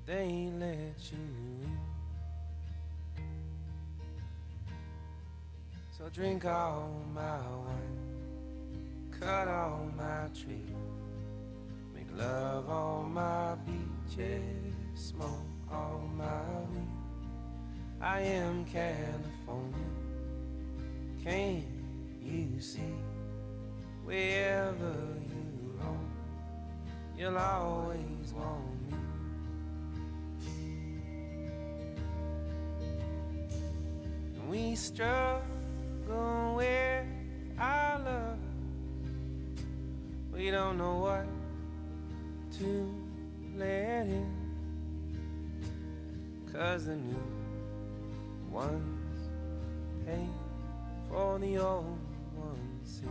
they ain't let you in. So drink all my wine, cut all my trees, make love on my beaches, smoke all my weed. I am California, can't you see? Wherever you roam, you'll always want me. And we struggle with our love, we don't know what to let in, 'cause the new ones pay for the old ones' sins.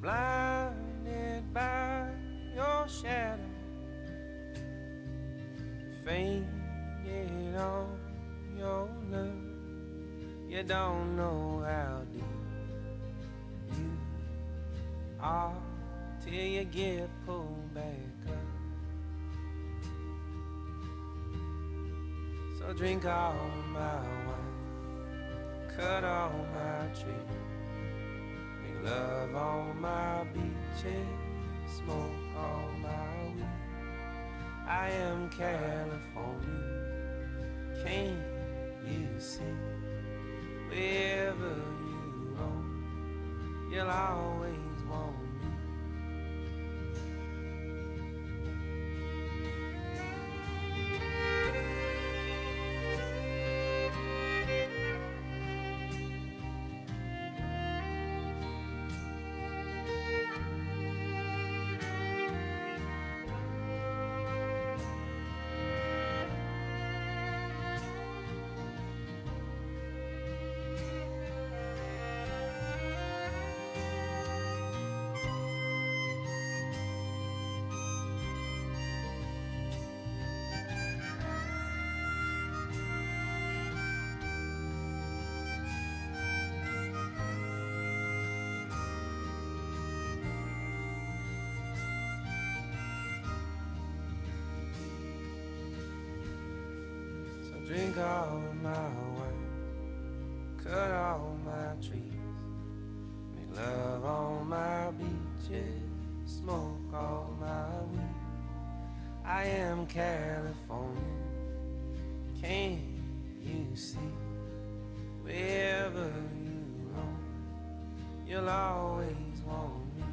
Blinded by your shadow, fainted on your love. You don't know how deep you are till you get pulled back up. So drink all my wine, cut all my trees, make love on my beaches, smoke all my weed. I am California, can't you see? Wherever you roam, you'll always want me. Drink all my wine, cut all my trees, make love on my beaches, smoke all my weed. I am California, can't you see? Wherever you roam, you'll always want me.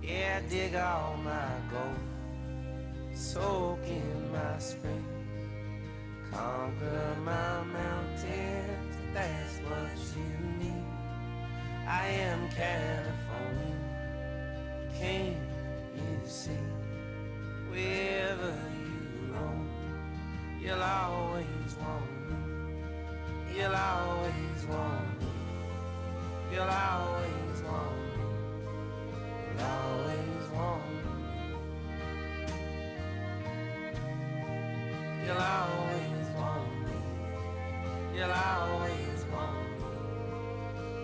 Yeah, dig all my gold, soak in my spring, conquer my mountains, that's what you need. I am California, can't you see? Wherever you roam, you'll always want me. You'll always want me. You'll always want me. You'll always want me. You'll always want me. You'll always want me.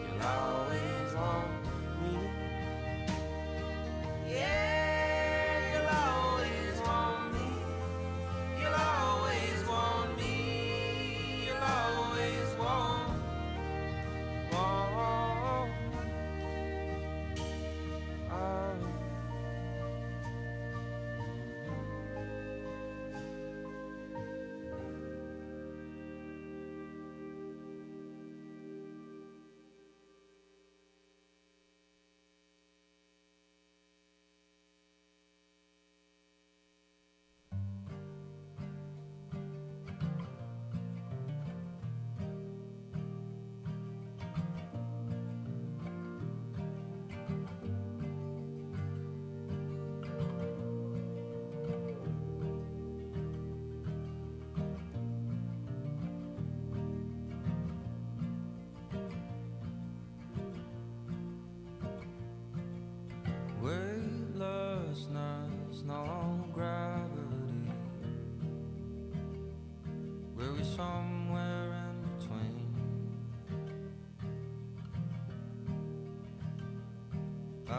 You'll always want me. Yeah, you'll always want me. You'll always want me. You'll always want me.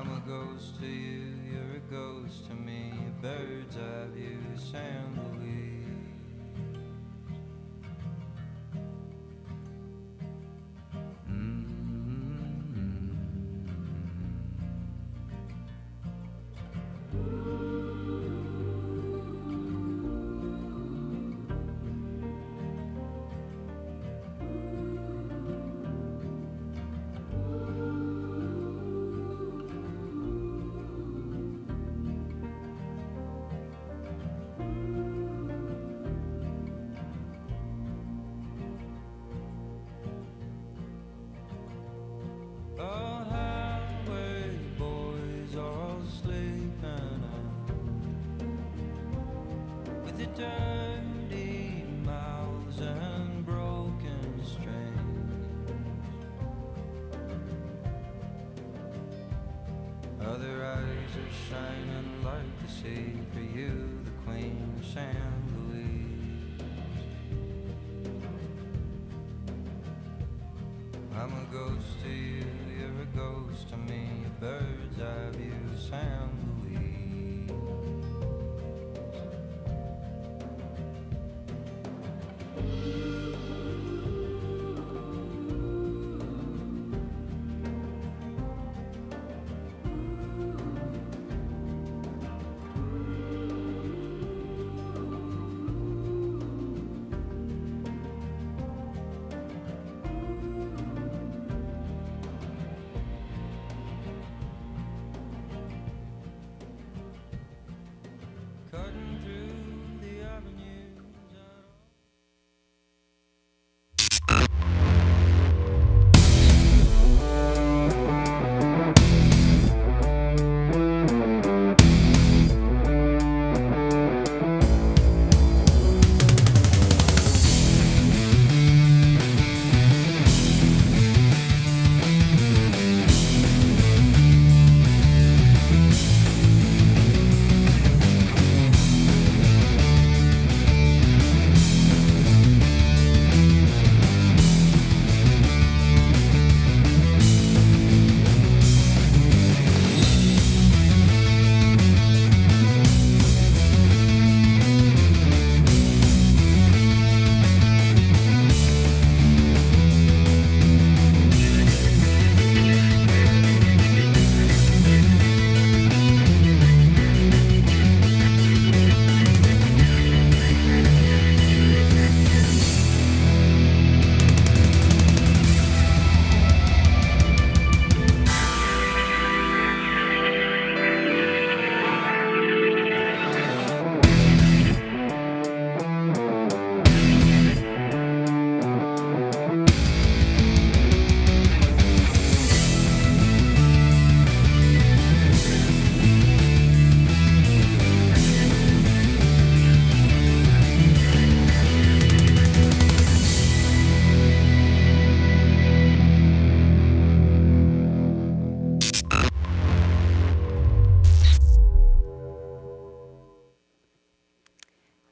I'm a ghost to you, you're a ghost to me. A bird's eye view, San Luis. Oh, highway boys are all sleeping with the dirty mouths and broken strings. Other eyes are shining like the sea for you, the Queen Chandelier. I'm a ghost to you, you're a ghost to me, a bird's eye view, San Luis. Cutting through the avenues.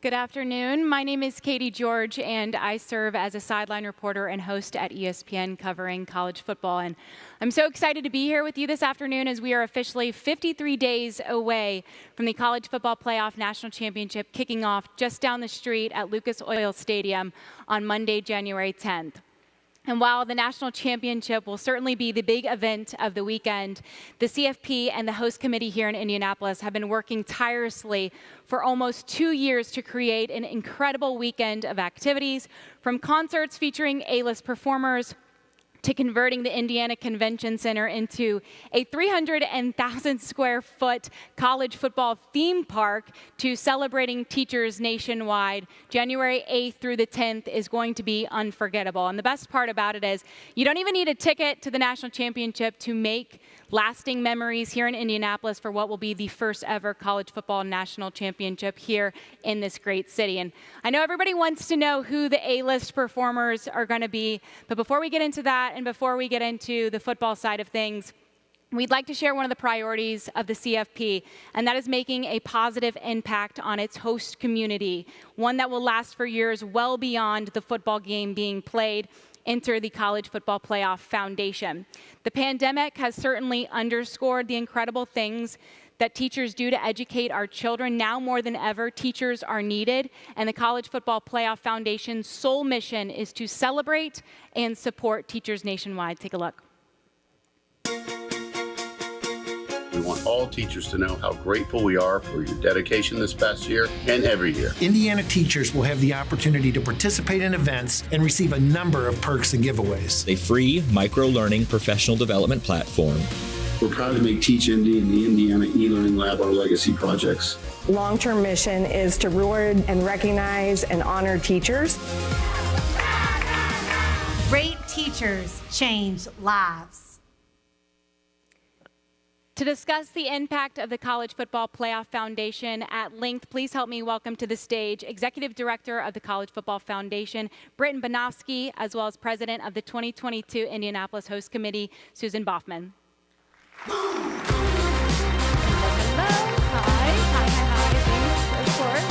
Good afternoon. My name is Katie George, and I serve as a sideline reporter and host at ESPN covering college football. And I'm so excited to be here with you this afternoon as we are officially 53 days away from the College Football Playoff National Championship kicking off just down the street at Lucas Oil Stadium on Monday, January 10th. And while the national championship will certainly be the big event of the weekend, the CFP and the host committee here in Indianapolis have been working tirelessly for almost 2 years to create an incredible weekend of activities, from concerts featuring A-list performers to converting the Indiana Convention Center into a 300,000 square foot college football theme park, to celebrating teachers nationwide. January 8th through the 10th is going to be unforgettable. And the best part about it is you don't even need a ticket to the national championship to make lasting memories here in Indianapolis for what will be the first ever college football national championship here in this great city. And I know everybody wants to know who the A-list performers are going to be, but before we get into that and before we get into the football side of things, we'd like to share one of the priorities of the CFP, and that is making a positive impact on its host community, one that will last for years well beyond the football game being played. enter the College Football Playoff Foundation. The pandemic has certainly underscored the incredible things that teachers do to educate our children. Now more than ever, teachers are needed, and the College Football Playoff Foundation's sole mission is to celebrate and support teachers nationwide. Take a look. We want all teachers to know how grateful we are for your dedication this past year and every year. Indiana teachers will have the opportunity to participate in events and receive a number of perks and giveaways. A free micro-learning professional development platform. We're proud to make Teach Indy and the Indiana e-learning lab our legacy projects. Long-term mission is to reward and recognize and honor teachers. Great teachers change lives. To discuss the impact of the College Football Playoff Foundation at length, please help me welcome to the stage Executive Director of the College Football Foundation, Britton Banofsky, as well as President of the 2022 Indianapolis Host Committee, Susan Boffman. Hello. Hi. Thanks, of course.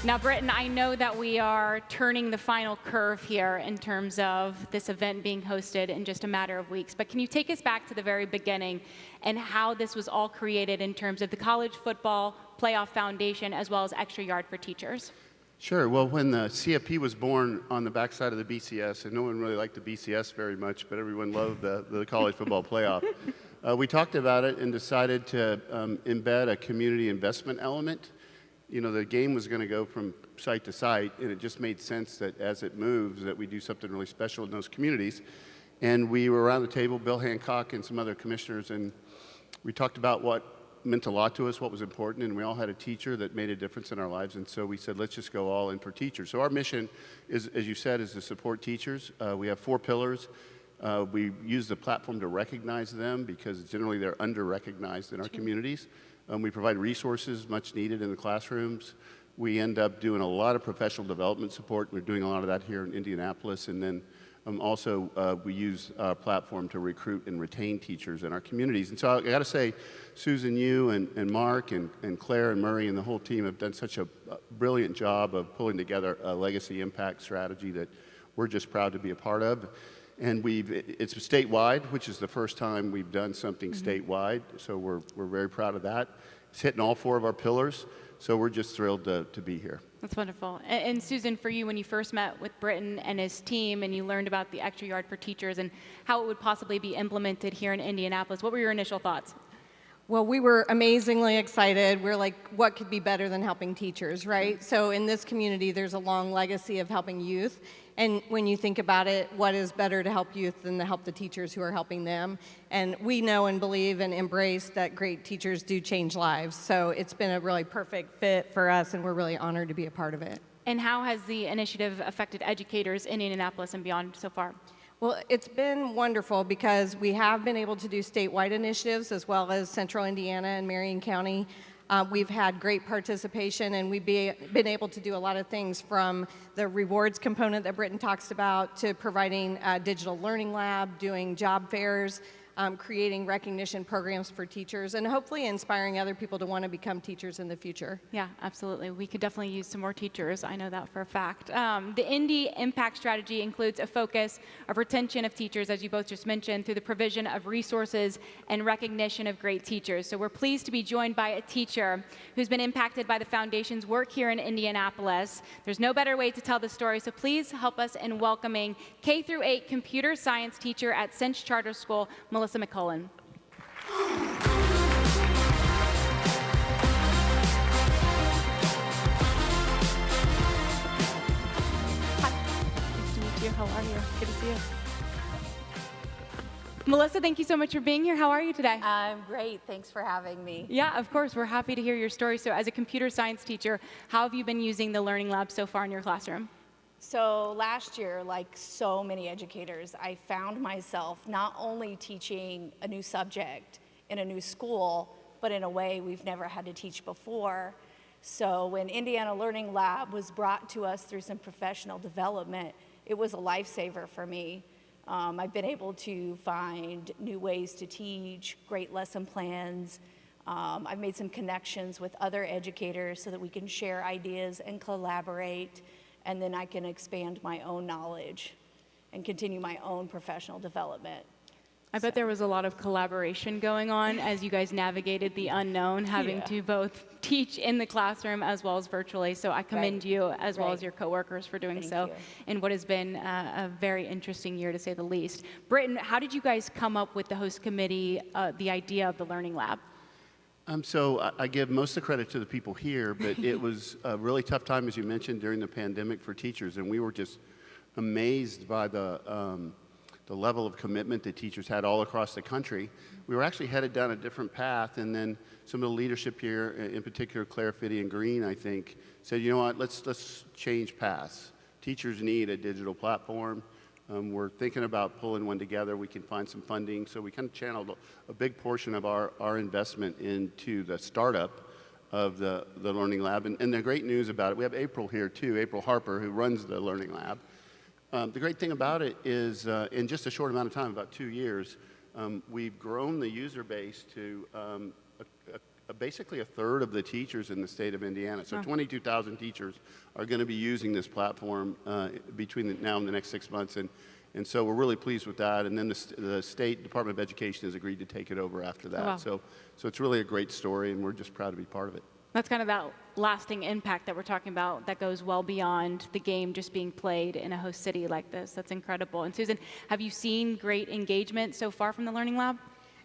Now, Britton, I know that we are turning the final curve here in terms of this event being hosted in just a matter of weeks, but can you take us back to the very beginning and how this was all created in terms of the College Football Playoff Foundation as well as Extra Yard for Teachers? Sure. Well, when the CFP was born on the backside of the BCS, and no one really liked the BCS very much, but everyone loved the College Football Playoff, we talked about it and decided to embed a community investment element. You know, the game was going to go from site to site, and it just made sense that as it moves, that we do something really special in those communities. And we were around the table, Bill Hancock and some other commissioners, and we talked about what meant a lot to us, what was important, and we all had a teacher that made a difference in our lives, and so we said, let's just go all in for teachers. So our mission is, as you said, is to support teachers. We have 4 pillars. We use the platform to recognize them because generally they're under-recognized in our communities. We provide resources much needed in the classrooms. We end up doing a lot of professional development support. We're doing a lot of that here in Indianapolis, and then also, we use our platform to recruit and retain teachers in our communities. And so I got to say, Susan, you and Mark and Claire and Murray and the whole team have done such a brilliant job of pulling together a legacy impact strategy that we're just proud to be a part of. And it's statewide, which is the first time we've done something statewide. So we're very proud of that. It's hitting all 4 of our pillars. So we're just thrilled to be here. That's wonderful. And Susan, for you, when you first met with Britton and his team and you learned about the Extra Yard for Teachers and how it would possibly be implemented here in Indianapolis, what were your initial thoughts? Well, we were amazingly excited. We're like, what could be better than helping teachers, right? So in this community, there's a long legacy of helping youth. And when you think about it, what is better to help youth than to help the teachers who are helping them? And we know and believe and embrace that great teachers do change lives. So it's been a really perfect fit for us, and we're really honored to be a part of it. And how has the initiative affected educators in Indianapolis and beyond so far? Well, it's been wonderful because we have been able to do statewide initiatives as well as Central Indiana and Marion County. We've had great participation, and we've been able to do a lot of things from the rewards component that Britton talks about to providing a digital learning lab, doing job fairs, creating recognition programs for teachers, and hopefully inspiring other people to want to become teachers in the future. Yeah, absolutely. We could definitely use some more teachers. I know that for a fact. The Indy Impact Strategy includes a focus of retention of teachers, as you both just mentioned, through the provision of resources and recognition of great teachers. So we're pleased to be joined by a teacher who's been impacted by the Foundation's work here in Indianapolis. There's no better way to tell the story, so please help us in welcoming K-8 computer science teacher at Cinch Charter School, Melissa McCullen. Hi, nice to meet you. How are you? Good to see you. Melissa, thank you so much for being here. How are you today? I'm great. Thanks for having me. Yeah, of course. We're happy to hear your story. So as a computer science teacher, how have you been using the Learning Lab so far in your classroom? So last year, like so many educators, I found myself not only teaching a new subject in a new school, but in a way we've never had to teach before. So when Indiana Learning Lab was brought to us through some professional development, it was a lifesaver for me. I've been able to find new ways to teach, great lesson plans, I've made some connections with other educators so that we can share ideas and collaborate, and then I can expand my own knowledge and continue my own professional development. I bet there was a lot of collaboration going on as you guys navigated the unknown, having to both teach in the classroom as well as virtually. So I commend you as well as your coworkers for doing so in what has been a very interesting year, to say the least. Britton, how did you guys come up with the host committee, the idea of the Learning Lab? So I give most of the credit to the people here, but it was a really tough time, as you mentioned, during the pandemic for teachers, and we were just amazed by the level of commitment that teachers had all across the country. We were actually headed down a different path, and then some of the leadership here, in particular Claire Fitty and Green, I think, said, you know what, let's change paths. Teachers need a digital platform. We're thinking about pulling one together. We can find some funding. So we kind of channeled a big portion of our investment into the startup of the Learning Lab. And the great news about it, we have April here too, April Harper, who runs the Learning Lab. The great thing about it is, in just a short amount of time, about 2 years, we've grown the user base to basically a third of the teachers in the state of Indiana. So 22,000 teachers are going to be using this platform between now and the next 6 months. And so we're really pleased with that. And then the State Department of Education has agreed to take it over after that. Wow. So it's really a great story, and we're just proud to be part of it. That's kind of that lasting impact that we're talking about that goes well beyond the game just being played in a host city like this. That's incredible. And Susan, have you seen great engagement so far from the Learning Lab?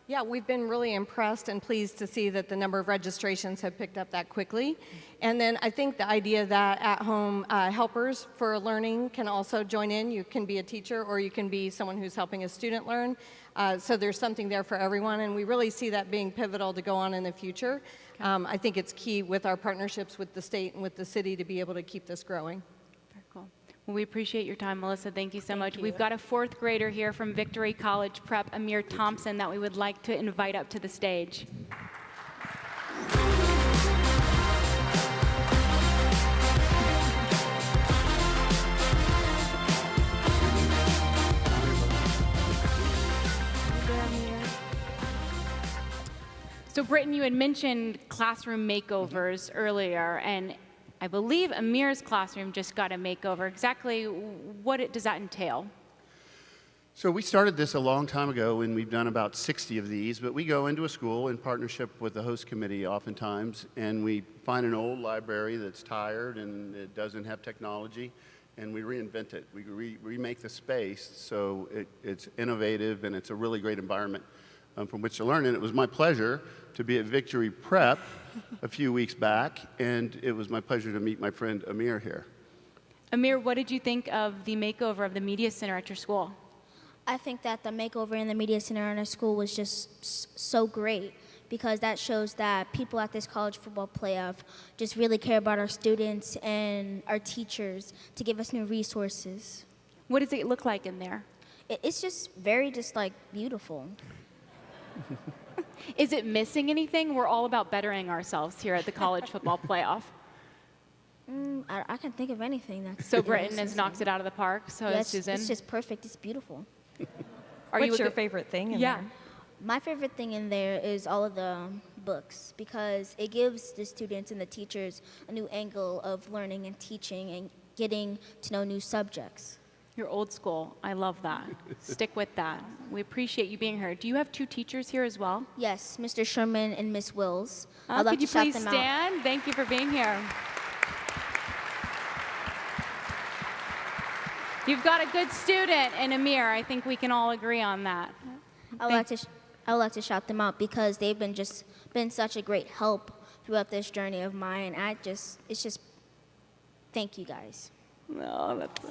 Yeah, we've been really impressed and pleased to see that the number of registrations have picked up that quickly. And then I think the idea that at-home helpers for learning can also join in. You can be a teacher or you can be someone who's helping a student learn. So there's something there for everyone, and we really see that being pivotal to go on in the future. I think it's key with our partnerships with the state and with the city to be able to keep this growing. Very cool. Well, we appreciate your time, Melissa. Thank you so much. We've got a fourth grader here from Victory College Prep, Amir Thompson, that we would like to invite up to the stage. So Britton, you had mentioned classroom makeovers earlier, and I believe Amir's classroom just got a makeover. Exactly what does that entail? So we started this a long time ago, and we've done about 60 of these, but we go into a school in partnership with the host committee oftentimes, and we find an old library that's tired and it doesn't have technology, and we reinvent it. We remake the space so it's innovative and it's a really great environment from which to learn. And it was my pleasure to be at Victory Prep a few weeks back, and it was my pleasure to meet my friend Amir here. Amir, what did you think of the makeover of the Media Center at your school? I think that the makeover in the Media Center in our school was just so great, because that shows that people at this college football playoff just really care about our students and our teachers to give us new resources. What does it look like in there? It's just very like beautiful. Is it missing anything? We're all about bettering ourselves here at the college football playoff. I can't think of anything that's... So Britton has knocked it out of the park, so yeah, Susan? It's just perfect. It's beautiful. What's your favorite thing in there? My favorite thing in there is all of the books, because it gives the students and the teachers a new angle of learning and teaching and getting to know new subjects. You're old school. I love that. Stick with that. We appreciate you being here. Do you have two teachers here as well? Yes, Mr. Sherman and Miss Wills. Could you please stand? Thank you for being here. You've got a good student in Amir. I think we can all agree on that. I would like to shout them out because they've been such a great help throughout this journey of mine. It's just thank you guys. No, that's...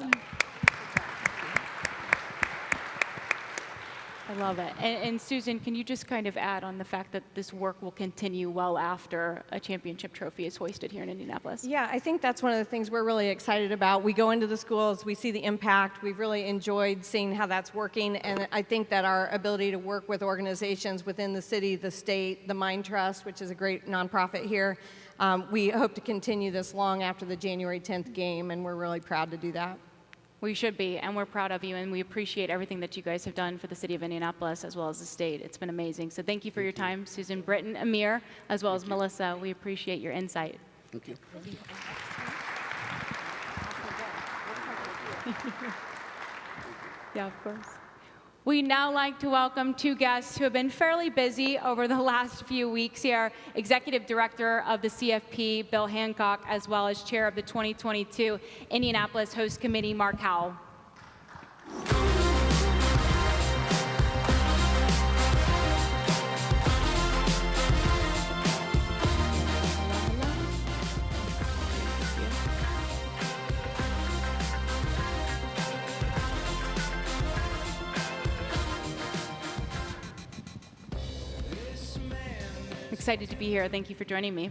I love it. And Susan, can you just kind of add on the fact that this work will continue well after a championship trophy is hoisted here in Indianapolis? Yeah, I think that's one of the things we're really excited about. We go into the schools, we see the impact. We've really enjoyed seeing how that's working, and I think that our ability to work with organizations within the city, the state, the Mind Trust, which is a great nonprofit here, we hope to continue this long after the January 10th game, and we're really proud to do that. We should be, and we're proud of you, and we appreciate everything that you guys have done for the city of Indianapolis as well as the state. It's been amazing. So thank you for your time, Susan, Britton, Amir, as well as Melissa. We appreciate your insight. Thank you. Yeah, of course. We'd now like to welcome two guests who have been fairly busy over the last few weeks here. Executive Director of the CFP, Bill Hancock, as well as Chair of the 2022 Indianapolis Host Committee, Mark Howell. Excited to be here. Thank you for joining me.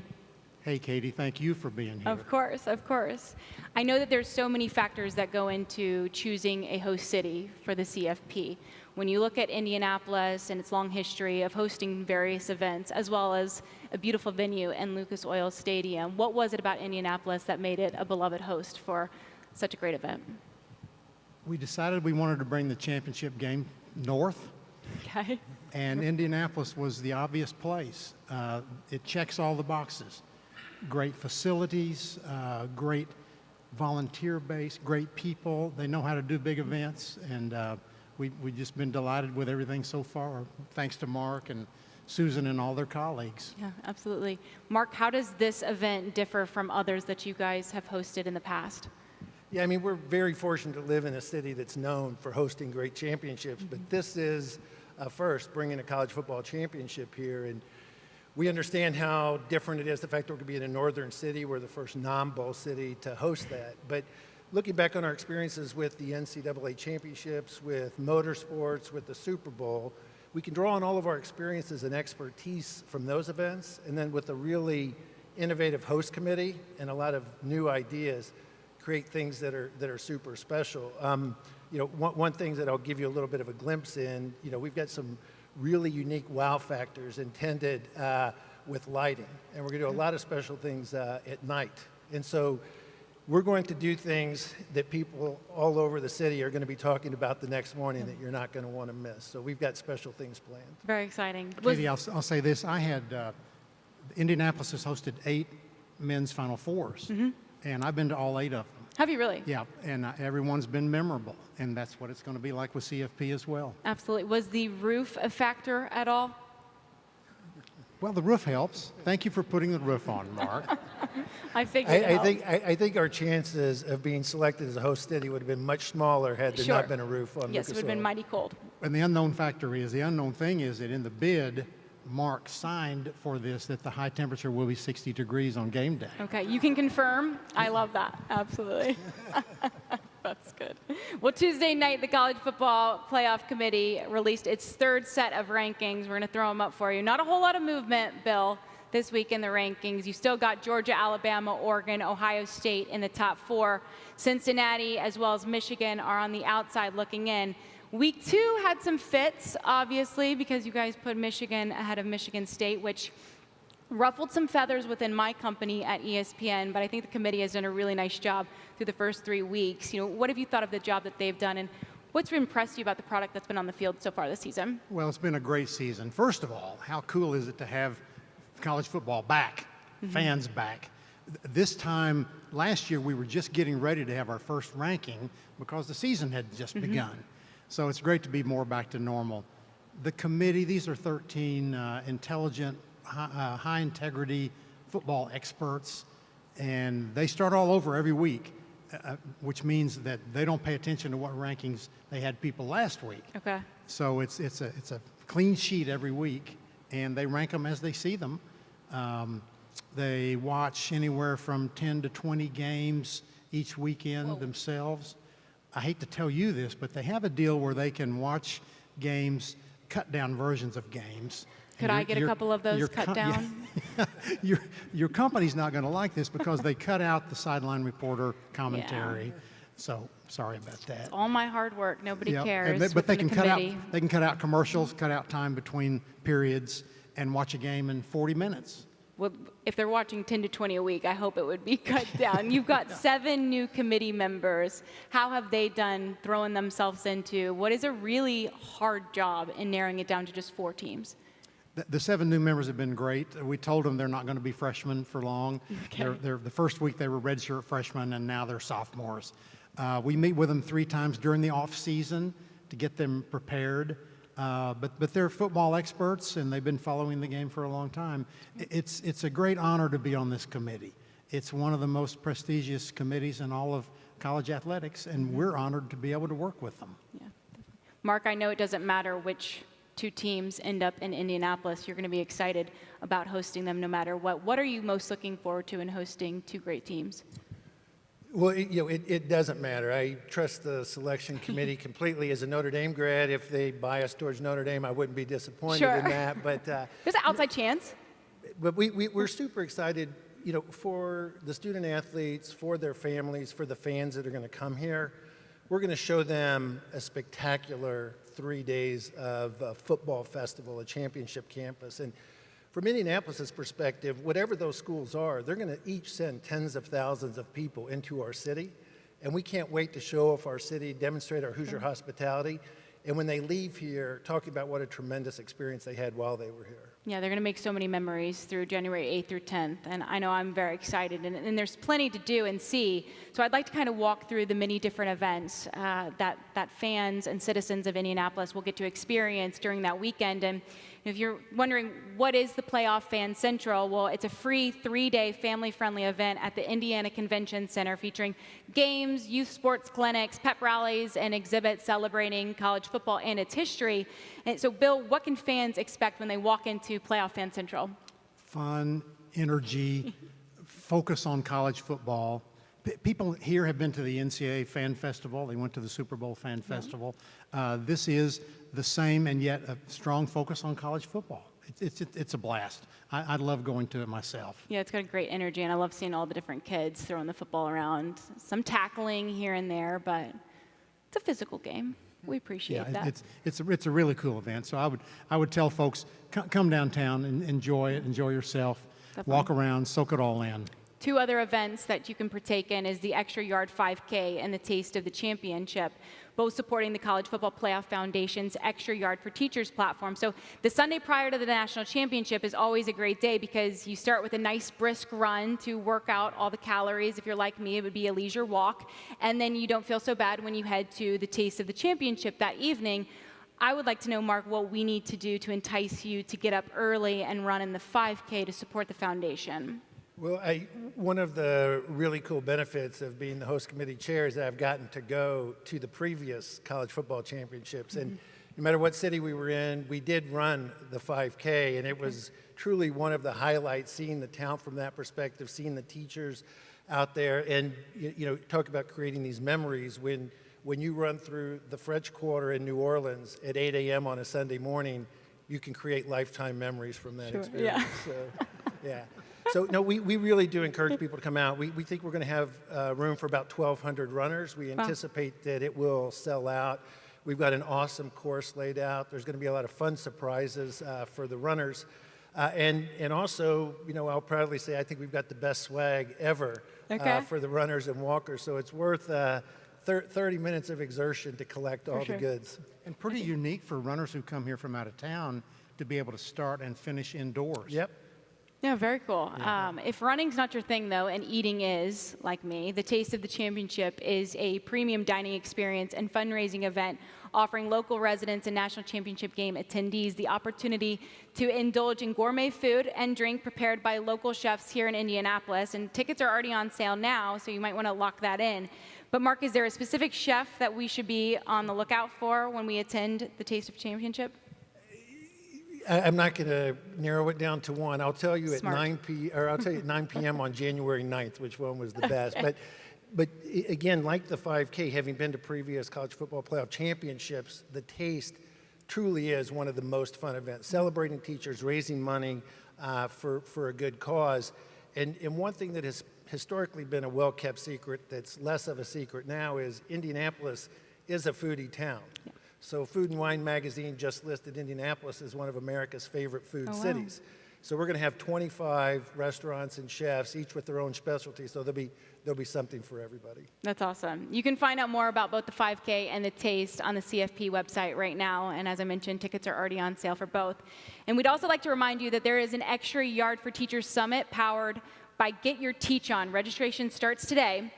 Hey, Katie, thank you for being here. Of course, of course. I know that there's so many factors that go into choosing a host city for the CFP. When you look at Indianapolis and its long history of hosting various events, as well as a beautiful venue in Lucas Oil Stadium, what was it about Indianapolis that made it a beloved host for such a great event? We decided we wanted to bring the championship game north. Okay. And Indianapolis was the obvious place. It checks all the boxes. Great facilities, great volunteer base, great people. They know how to do big events, and we've just been delighted with everything so far, thanks to Mark and Susan and all their colleagues. Yeah, absolutely. Mark, how does this event differ from others that you guys have hosted in the past? Yeah, I mean, we're very fortunate to live in a city that's known for hosting great championships, but this is first, bringing a college football championship here. And we understand how different it is, the fact that we're going to be in a northern city. We're the first non-bowl city to host that. But looking back on our experiences with the NCAA championships, with motorsports, with the Super Bowl, we can draw on all of our experiences and expertise from those events. And then with a really innovative host committee and a lot of new ideas, create things that are super special. You know, one thing that I'll give you a little bit of a glimpse in, you know, we've got some really unique wow factors intended with lighting. And we're going to do a lot of special things at night. And so we're going to do things that people all over the city are going to be talking about the next morning that you're not going to want to miss. So we've got special things planned. Very exciting. Katie, I'll say this. I had, Indianapolis has hosted 8 men's Final Fours, and I've been to all 8 of them. Have you really? Yeah, and everyone's been memorable, and that's what it's going to be like with CFP as well. Absolutely. Was the roof a factor at all? Well, the roof helps. Thank you for putting the roof on, Mark. I figured I think our chances of being selected as a host city would have been much smaller had there not been a roof on Yes, Lucas it would have been Oil. mighty cold. And the unknown thing is that in the bid, Mark signed for this that the high temperature will be 60 degrees on game day. Okay, you can confirm. I love that. Absolutely. That's good. Well, Tuesday night, the College Football Playoff Committee released its 3rd set of rankings. We're going to throw them up for you. Not a whole lot of movement, Bill, this week in the rankings. You still got Georgia, Alabama, Oregon, Ohio State in the top 4. Cincinnati, as well as Michigan, are on the outside looking in. Week 2 had some fits, obviously, because you guys put Michigan ahead of Michigan State, which ruffled some feathers within my company at ESPN, but I think the committee has done a really nice job through the first 3 weeks. You know, what have you thought of the job that they've done, and what's impressed you about the product that's been on the field so far this season? Well, it's been a great season. First of all, how cool is it to have college football back, fans back? This time last year, we were just getting ready to have our first ranking because the season had just begun. So it's great to be more back to normal. The committee, these are 13 intelligent, high integrity football experts, and they start all over every week, which means that they don't pay attention to what rankings they had people last week. Okay. So it's a clean sheet every week, and they rank them as they see them. They watch anywhere from 10 to 20 games each weekend themselves. I hate to tell you this, but they have a deal where they can watch games, cut down versions of games. Could I get a couple of those cut down? Yeah. Your company's not going to like this because they cut out the sideline reporter commentary. So sorry about that. It's all my hard work. Nobody cares. But they can cut out. Committee. They can cut out commercials, cut out time between periods, and watch a game in 40 minutes. well, if they're watching 10 to 20 a week, I hope it would be cut down. You've got 7 new committee members. How have they done throwing themselves into what is a really hard job in narrowing it down to just 4 teams? The 7 new members have been great. We told them they're not going to be freshmen for long. Okay. The first week they were redshirt freshmen, and now they're sophomores. We meet with them 3 times during the off season to get them prepared. But they're football experts, and they've been following the game for a long time. It's a great honor to be on this committee. It's one of the most prestigious committees in all of college athletics, and we're honored to be able to work with them. Yeah. Mark, I know it doesn't matter which 2 teams end up in Indianapolis. You're going to be excited about hosting them no matter what. What are you most looking forward to in hosting 2 great teams? Well, it doesn't matter. I trust the selection committee completely. As a Notre Dame grad, if they bias towards Notre Dame, I wouldn't be disappointed in that. But there's an outside chance. But we're super excited, for the student athletes, for their families, for the fans that are going to come here. We're going to show them a spectacular 3 days of a football festival, a championship campus. And from Indianapolis's perspective, whatever those schools are, they're going to each send tens of thousands of people into our city. And we can't wait to show off our city, demonstrate our Hoosier hospitality. And when they leave here, talking about what a tremendous experience they had while they were here. Yeah, they're going to make so many memories through January 8th through 10th, and I know I'm very excited, and there's plenty to do and see. So I'd like to kind of walk through the many different events that fans and citizens of Indianapolis will get to experience during that weekend. And if you're wondering, what is the Playoff Fan Central? Well, it's a free 3-day family-friendly event at the Indiana Convention Center featuring games, youth sports clinics, pep rallies, and exhibits celebrating college football and its history. And so, Bill, what can fans expect when they walk into Playoff Fan Central? Fun, energy, focus on college football. People here have been to the NCAA Fan Festival. They went to the Super Bowl Fan Festival. This is the same and yet a strong focus on college football. It's a blast. I love going to it myself. Yeah, it's got a great energy, and I love seeing all the different kids throwing the football around. Some tackling here and there, but it's a physical game. We appreciate that. It's a really cool event. So I would tell folks, come downtown and enjoy it, enjoy yourself, walk around, soak it all in. 2 other events that you can partake in is the Extra Yard 5K and the Taste of the Championship, both supporting the College Football Playoff Foundation's Extra Yard for Teachers platform. So the Sunday prior to the national championship is always a great day because you start with a nice brisk run to work out all the calories. If you're like me, it would be a leisure walk. And then you don't feel so bad when you head to the Taste of the Championship that evening. I would like to know, Mark, what we need to do to entice you to get up early and run in the 5K to support the foundation. Well, one of the really cool benefits of being the host committee chair is that I've gotten to go to the previous college football championships. And no matter what city we were in, we did run the 5K, and it was truly one of the highlights, seeing the town from that perspective, seeing the teachers out there, and talk about creating these memories. When you run through the French Quarter in New Orleans at 8 a.m. on a Sunday morning, you can create lifetime memories from that experience. Yeah. So, yeah. So, no, we really do encourage people to come out. We think we're going to have room for about 1,200 runners. We anticipate that it will sell out. We've got an awesome course laid out. There's going to be a lot of fun surprises for the runners. And also, I'll proudly say I think we've got the best swag ever for the runners and walkers. So it's worth 30 minutes of exertion to collect all the goods. And pretty unique for runners who come here from out of town to be able to start and finish indoors. Yep. Yeah, very cool. If running's not your thing, though, and eating is, like me, the Taste of the Championship is a premium dining experience and fundraising event offering local residents and national championship game attendees the opportunity to indulge in gourmet food and drink prepared by local chefs here in Indianapolis. And tickets are already on sale now, so you might want to lock that in. But Mark, is there a specific chef that we should be on the lookout for when we attend the Taste of Championship? I'm not going to narrow it down to one. I'll tell you at 9 p.m. on January 9th, which one was the best. But again, like the 5K, having been to previous college football playoff championships, the Taste truly is one of the most fun events. Celebrating teachers, raising money for a good cause. And one thing that has historically been a well-kept secret that's less of a secret now is Indianapolis is a foodie town. Yeah. So Food and Wine magazine just listed Indianapolis as one of America's favorite food cities. So we're going to have 25 restaurants and chefs, each with their own specialty. So there'll be something for everybody. That's awesome. You can find out more about both the 5K and the Taste on the CFP website right now. And as I mentioned, tickets are already on sale for both. And we'd also like to remind you that there is an Extra Yard for Teachers Summit powered by Get Your Teach On. Registration starts today.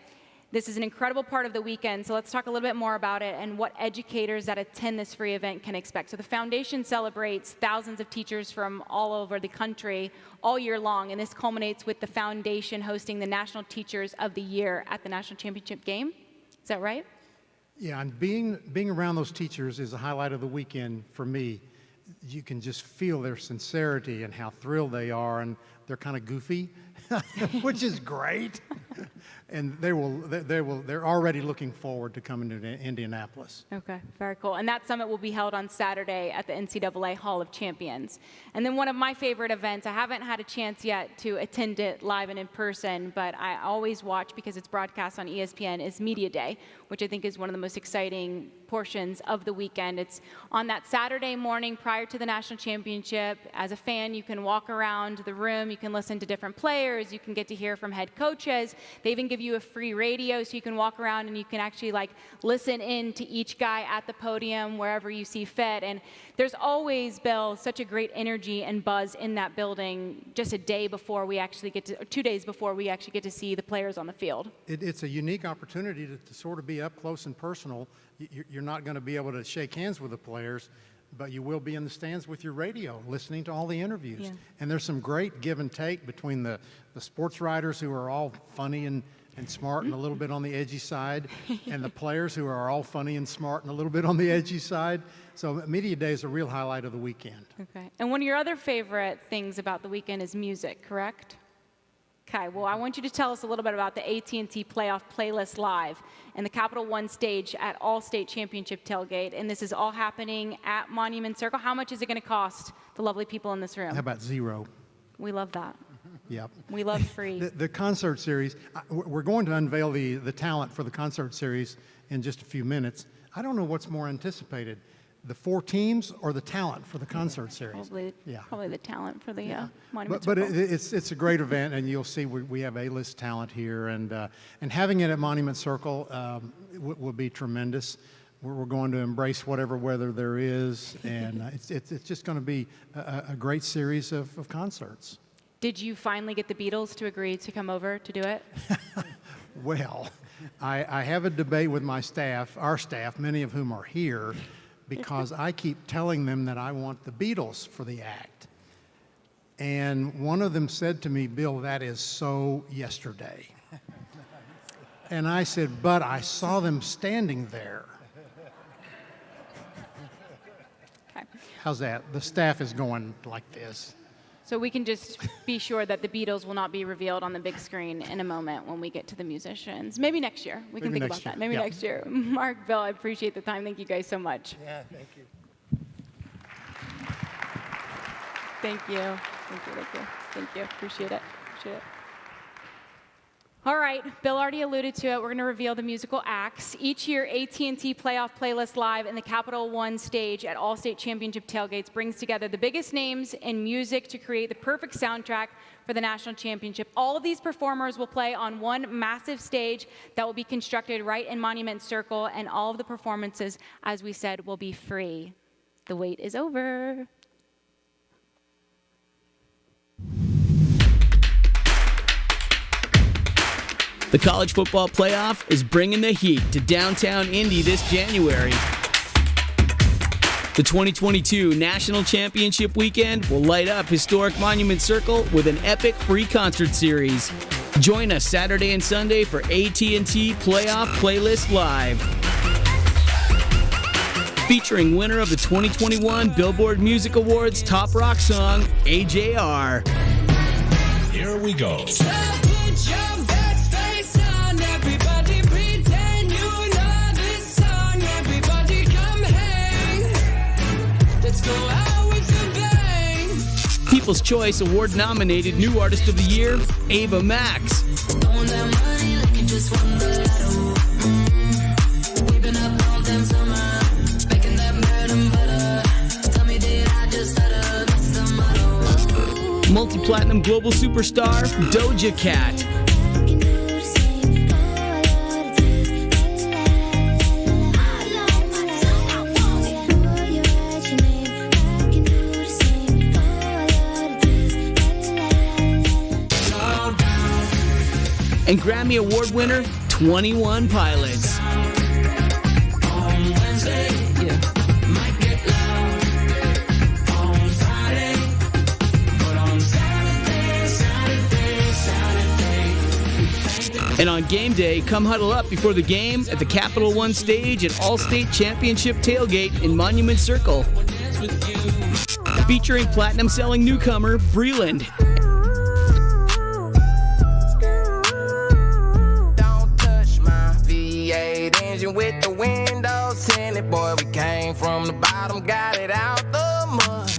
This is an incredible part of the weekend, so let's talk a little bit more about it and what educators that attend this free event can expect. So the foundation celebrates thousands of teachers from all over the country all year long, and this culminates with the foundation hosting the National Teachers of the Year at the National Championship game. Is that right? Yeah, and being around those teachers is a highlight of the weekend for me. You can just feel their sincerity and how thrilled they are, and they're kind of goofy, which is great. And they're already looking forward to coming to Indianapolis. Okay, very cool. And that summit will be held on Saturday at the NCAA Hall of Champions. And then one of my favorite events, I haven't had a chance yet to attend it live and in person, but I always watch because it's broadcast on ESPN, is Media Day, which I think is one of the most exciting portions of the weekend. It's on that Saturday morning prior to the national championship. As a fan, you can walk around the room, you can listen to different players, you can get to hear from head coaches. They even give you a free radio so you can walk around and you can actually listen in to each guy at the podium wherever you see fit. And there's always, Bill, such a great energy and buzz in that building just a day before we actually get to, or 2 days before we actually get to see the players on the field. It's a unique opportunity to sort of be up close and personal. You're not going to be able to shake hands with the players, but you will be in the stands with your radio, listening to all the interviews. Yeah. And there's some great give and take between the sports writers who are all funny and smart and a little bit on the edgy side, and the players who are all funny and smart and a little bit on the edgy side. So Media Day is a real highlight of the weekend. Okay. And one of your other favorite things about the weekend is music, correct? Okay, well, I want you to tell us a little bit about the AT&T Playoff Playlist Live and the Capital One stage at All-State Championship Tailgate. And this is all happening at Monument Circle. How much is it going to cost the lovely people in this room? How about $0? We love that. Yep. We love free. The concert series, we're going to unveil the talent for the concert series in just a few minutes. I don't know what's more anticipated, the 4 teams or the talent for the concert series. Probably the talent for the Monument But Circle. it's a great event, and you'll see we have A-list talent here, and having it at Monument Circle will be tremendous. We're going to embrace whatever weather there is, and it's just going to be a great series of concerts. Did you finally get the Beatles to agree to come over to do it? Well, I have a debate with my staff, our staff, many of whom are here, because I keep telling them that I want the Beatles for the act. And one of them said to me, Bill, that is so yesterday. And I said, but I saw them standing there. Okay. How's that? The staff is going like this. So we can just be sure that the Beatles will not be revealed on the big screen in a moment when we get to the musicians. Maybe next year. We can think about that. Maybe next year. Mark, Bill, I appreciate the time. Thank you guys so much. Yeah, thank you. Thank you. Thank you. Thank you. Thank you. Appreciate it. Appreciate it. All right, Bill already alluded to it. We're going to reveal the musical acts. Each year, AT&T Playoff Playlist Live and the Capital One stage at All-State Championship Tailgates brings together the biggest names in music to create the perfect soundtrack for the national championship. All of these performers will play on one massive stage that will be constructed right in Monument Circle, and all of the performances, as we said, will be free. The wait is over. The College Football Playoff is bringing the heat to downtown Indy this January. The 2022 National Championship Weekend will light up historic Monument Circle with an epic free concert series. Join us Saturday and Sunday for AT&T Playoff Playlist Live. Featuring winner of the 2021 Billboard Music Awards Top Rock Song, AJR. Here we go. People's Choice Award-nominated New Artist of the Year, Ava Max. multi-platinum global superstar Doja Cat. And Grammy Award winner 21 Pilots. And on game day, come huddle up before the game at the Capital One stage at All-State Championship Tailgate in Monument Circle. Featuring platinum-selling newcomer Breland. Don't touch my V8 engine with the windows tinted. Boy, we came from the bottom, got it out the mud.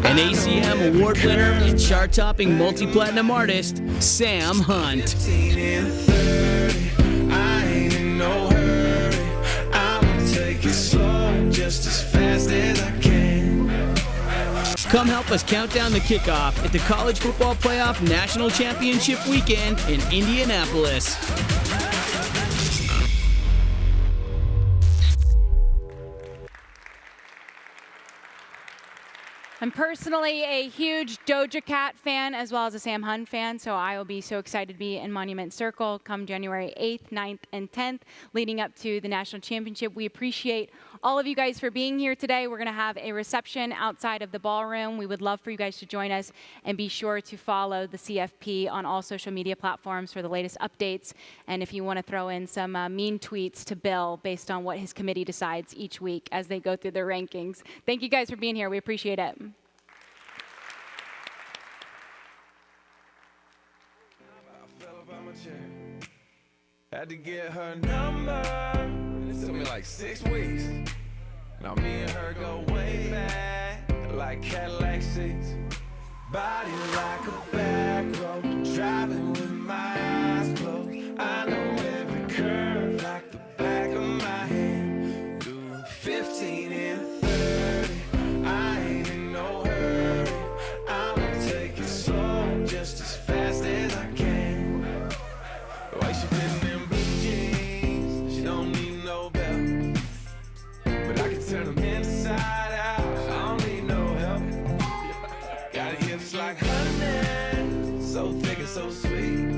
An ACM award winner and chart-topping multi-platinum artist, Sam Hunt. I ain't in no hurry. I'ma take it slow, just as fast as I can. Come help us count down the kickoff at the College Football Playoff National Championship Weekend in Indianapolis. I'm personally a huge Doja Cat fan as well as a Sam Hunt fan, so I will be so excited to be in Monument Circle come January 8th, 9th, and 10th, leading up to the National Championship. We appreciate all of you guys for being here today. We're going to have a reception outside of the ballroom. We would love for you guys to join us, and be sure to follow the CFP on all social media platforms for the latest updates, and if you want to throw in some mean tweets to Bill based on what his committee decides each week as they go through their rankings. Thank you guys for being here. We appreciate it. Had to get her number. It took me like 6 weeks. Now me and her go way back, like Cadillac seats. Body like a back road, driving with my eyes closed. I know every curve like the back of my hand. Doing 15 and 30. I ain't in no hurry. I'ma take it slow, just as fast as I can. The way she fits in them blue jeans, she don't need no belt. But I can turn them inside out, I don't need no help. Got hips like honey, so thick and so sweet.